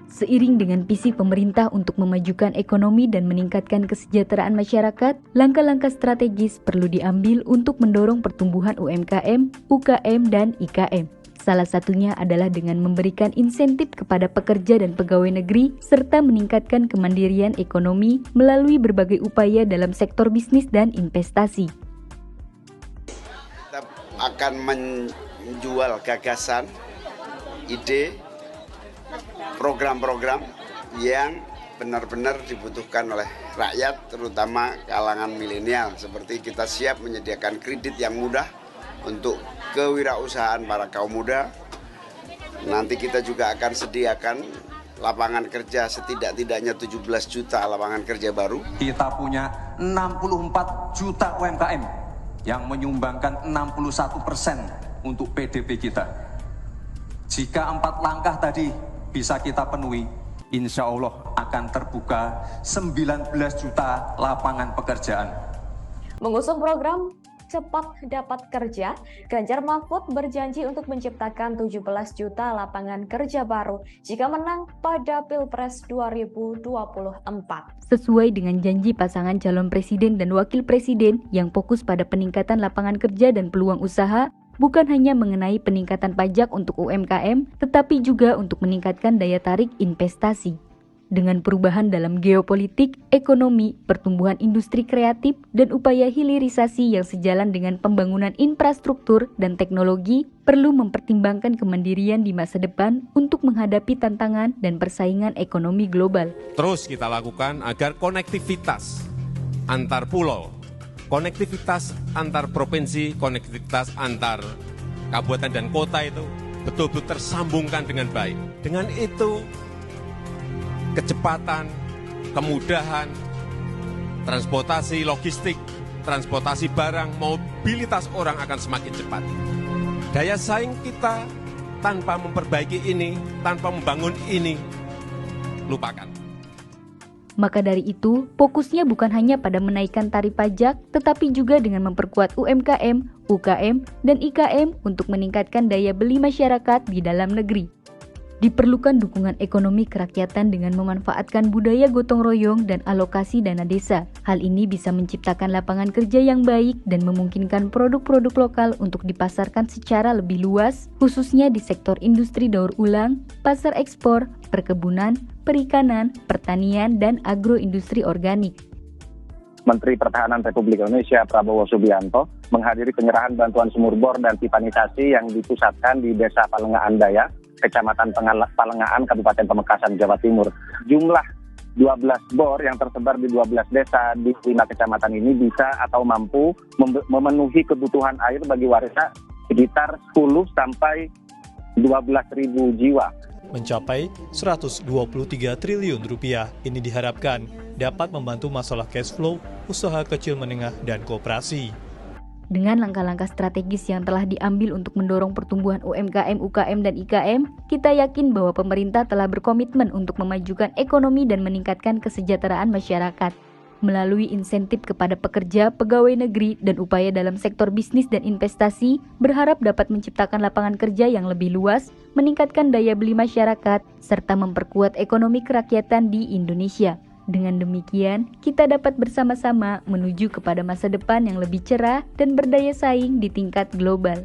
Seiring dengan visi pemerintah untuk memajukan ekonomi dan meningkatkan kesejahteraan masyarakat, langkah-langkah strategis perlu diambil untuk mendorong pertumbuhan UMKM, UKM, dan IKM. Salah satunya adalah dengan memberikan insentif kepada pekerja dan pegawai negeri, serta meningkatkan kemandirian ekonomi melalui berbagai upaya dalam sektor bisnis dan investasi. Kita akan menjual gagasan, ide, program-program yang benar-benar dibutuhkan oleh rakyat, terutama kalangan milenial. Seperti kita siap menyediakan kredit yang mudah untuk kewirausahaan para kaum muda. Nanti kita juga akan sediakan lapangan kerja setidak-tidaknya 17 juta lapangan kerja baru. Kita punya 64 juta UMKM yang menyumbangkan 61% untuk PDB kita. Jika 4 langkah tadi bisa kita penuhi, insya Allah akan terbuka 19 juta lapangan pekerjaan. Mengusung program Cepat Dapat Kerja, Ganjar Mahfud berjanji untuk menciptakan 17 juta lapangan kerja baru jika menang pada Pilpres 2024. Sesuai dengan janji pasangan calon presiden dan wakil presiden yang fokus pada peningkatan lapangan kerja dan peluang usaha, bukan hanya mengenai peningkatan pajak untuk UMKM, tetapi juga untuk meningkatkan daya tarik investasi. Dengan perubahan dalam geopolitik, ekonomi, pertumbuhan industri kreatif, dan upaya hilirisasi yang sejalan dengan pembangunan infrastruktur dan teknologi, perlu mempertimbangkan kemandirian di masa depan untuk menghadapi tantangan dan persaingan ekonomi global. Terus kita lakukan agar konektivitas antar pulau, konektivitas antar provinsi, konektivitas antar kabupaten dan kota itu betul-betul tersambungkan dengan baik. Dengan itu, kecepatan, kemudahan, transportasi logistik, transportasi barang, mobilitas orang akan semakin cepat. Daya saing kita tanpa memperbaiki ini, tanpa membangun ini, lupakan. Maka dari itu, fokusnya bukan hanya pada menaikkan tarif pajak, tetapi juga dengan memperkuat UMKM, UKM, dan IKM untuk meningkatkan daya beli masyarakat di dalam negeri. Diperlukan dukungan ekonomi kerakyatan dengan memanfaatkan budaya gotong royong dan alokasi dana desa. Hal ini bisa menciptakan lapangan kerja yang baik dan memungkinkan produk-produk lokal untuk dipasarkan secara lebih luas, khususnya di sektor industri daur ulang, pasar ekspor, perkebunan, perikanan, pertanian, dan agroindustri organik. Menteri Pertahanan Republik Indonesia Prabowo Subianto menghadiri penyerahan bantuan sumur bor dan pipanisasi yang dipusatkan di Desa Palengaan Daya, Kecamatan Palengaan, Kabupaten Pamekasan, Jawa Timur. Jumlah 12 bor yang tersebar di 12 desa di 5 kecamatan ini bisa atau mampu memenuhi kebutuhan air bagi warga sekitar 10 sampai 12.000 jiwa. Mencapai 123 triliun rupiah. Ini diharapkan dapat membantu masalah cash flow, usaha kecil menengah, dan koperasi. Dengan langkah-langkah strategis yang telah diambil untuk mendorong pertumbuhan UMKM, UKM, dan IKM, kita yakin bahwa pemerintah telah berkomitmen untuk memajukan ekonomi dan meningkatkan kesejahteraan masyarakat. Melalui insentif kepada pekerja, pegawai negeri, dan upaya dalam sektor bisnis dan investasi, berharap dapat menciptakan lapangan kerja yang lebih luas, meningkatkan daya beli masyarakat, serta memperkuat ekonomi kerakyatan di Indonesia. Dengan demikian, kita dapat bersama-sama menuju kepada masa depan yang lebih cerah dan berdaya saing di tingkat global.